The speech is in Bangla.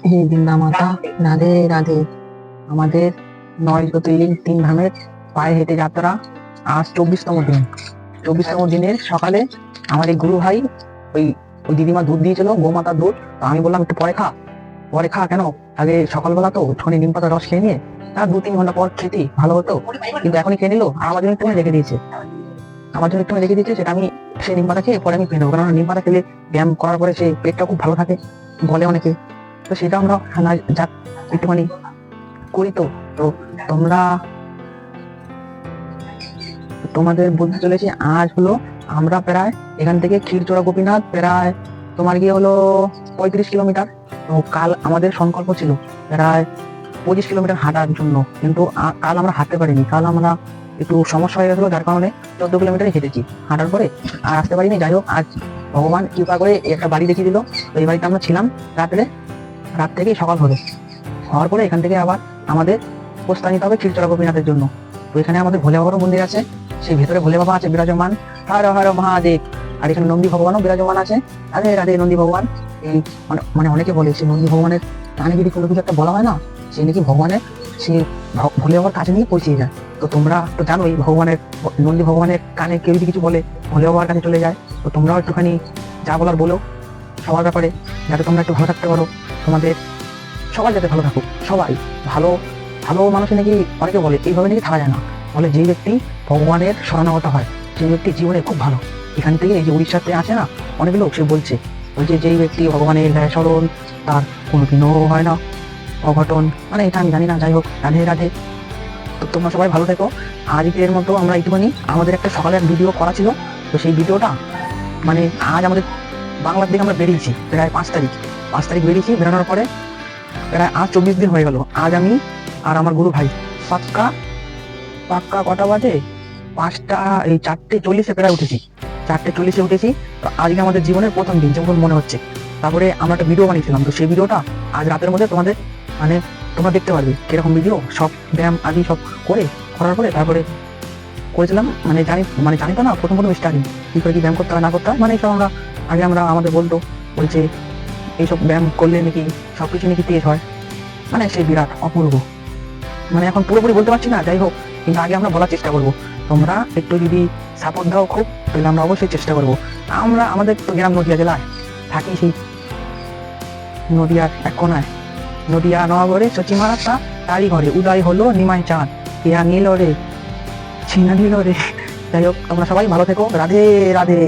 হে বৃন্দা মাতা, রাধে রাধে। আমাদের 9 জ্যোতির্লিঙ্গ 3 ধামের পায়ে হেঁটে যাত্রা আজ 24তম দিন। 24তম দিনের সকালে আমার এই গুরু ভাই ওই ওই দিদিমা দুধ দিয়েছিল, গোমাতার দুধ। তো আমি বললাম একটু পরে খা কেন, আগে সকালবেলা তো একটুখানি নিম পাতার রস খেয়ে নিয়ে তার 2-3 ঘন্টা পর খেতে ভালো হতো, কিন্তু এখনই খেয়ে নিল। আর আমার জন্য একটুখানি রেখে দিয়েছে, সেটা আমি সেই নিম পাতা খেয়ে পরে আমি খেয়ে নেবো, কারণ নিম পাতা খেলে ব্যায়াম করার পরে সেই পেটটা খুব ভালো থাকে বলে অনেকে। তো সেটা আমরা যাক একটুখানি করি। তো তো তোমরা তোমাদের বলতে চলেছি, আজ হলো আমরা প্রায় এখান থেকে ক্ষীরচোরা গোপীনাথ প্রায় তোমার গিয়ে হলো 35 কিলোমিটার। তো কাল আমাদের সংকল্প ছিল প্রায় 25 কিলোমিটার হাঁটার জন্য, কিন্তু কাল আমরা হাঁটতে পারিনি। কাল আমরা একটু সমস্যা হয়ে গেছিলো, যার কারণে 14 কিলোমিটারই হেঁটেছি হাঁটার পরে, আর আসতে পারিনি। যাই হোক, আজ ভগবান কৃপা করে একটা বাড়ি দেখিয়ে দিল। তো এই বাড়িতে আমরা ছিলাম রাত থেকে সকাল হওয়ার পরে এখান থেকে আবার আমাদের প্রস্থান নিতে হবে ক্ষীরচোরা গোপীনাথের জন্য। তো এখানে আমাদের ভোলে বাবারও মন্দির আছে, সেই ভেতরে ভোলে বাবা আছে বিরাজমান, হর হর মহাদেব। আর এখানে নন্দী ভগবানও বিরাজমান আছে, রাধে রাধে নন্দী ভগবান। এই মানে অনেকে বলে সেই নন্দী ভগবানের কানে যদি কোনো কিছু একটা বলা হয় না, সে নাকি ভগবানের সে ভোলে বাবার কাছে নিয়ে পৌঁছে যায়। তো তোমরা তো জানোই ভগবানের নন্দী ভগবানের কানে কেউ যদি কিছু বলে ভোলে বাবার কাছে চলে যায়। তো তোমরাও একটুখানি যা বলার বলো সবার ব্যাপারে, যাতে তোমরা একটু ভালো থাকতে পারো। তোমাদের সবাই যাতে ভালো থাকুক, সবাই ভালো ভালো মানুষের নাকি অনেকে বলে এইভাবে নাকি থাকা যায় না, বলে যে ব্যক্তি ভগবানের শরণাগত হয় সেই ব্যক্তি জীবনে খুব ভালো। এখান থেকে এই যে উড়িষ্যাতে আছে না অনেক লোক, সে বলছে যেই ব্যক্তি ভগবানের স্মরণ তার কোনোদিনও হয় না অঘটন, মানে এটা আমি জানি না। যাই হোক, রাধে রাধে। তো তোমরা সবাই ভালো থেকো। আজকের মতো আমরা একটুখানি আমাদের একটা সকালের ভিডিও করা ছিল, তো সেই ভিডিওটা মানে আজ আমাদের বাংলার দিকে আমরা বেরিয়েছি প্রায় 5 তারিখ বেরিয়েছি। বেরোনোর পরে প্রায় আজ 24 দিন হয়ে গেল। আজ আমি আর আমার গুরু ভাই পাক্কা কটা বাজে 4:40 প্রায় উঠেছি, 4:40 উঠেছি। তো আজকে আমাদের জীবনের প্রথম দিন যেমন মনে হচ্ছে। তারপরে আমরা একটা ভিডিও বানিয়েছিলাম, তো সেই ভিডিওটা আজ রাতের মধ্যে তোমাদের মানে তোমরা দেখতে পারবে কিরকম ভিডিও, সব ব্যায়াম আদি সব করার পরে তারপরে করেছিলাম। জানি তো না প্রথম স্টার্টিং কি করে কি ব্যায়াম করতে হয় না করতে হয়, মানে এইসব আমরা আমাদের বলছে এইসব ব্যায়াম করলে নাকি সবকিছু নাকি তেজ হয়, মানে সেই বিরাট অপূর্ব। মানে এখন পুরোপুরি বলতে পারছি না, যাই হোক, কিন্তু আগে আমরা বলার চেষ্টা করবো। তোমরা একটু যদি সাপোর্ট দাও খুব, তাহলে আমরা অবশ্যই চেষ্টা করবো। আমাদের তো গ্রাম নদিয়া জেলায় থাকি, সেই নদিয়ার এক কোনায় নদিয়া নগরে সচিমারাটা তারই ঘরে উদয় হলো নিমাই চাঁদ, ইয়া নীল রে ছিনা নীল রে। যাই হোক, তোমরা সবাই ভালো থেকো, রাধে রাধে।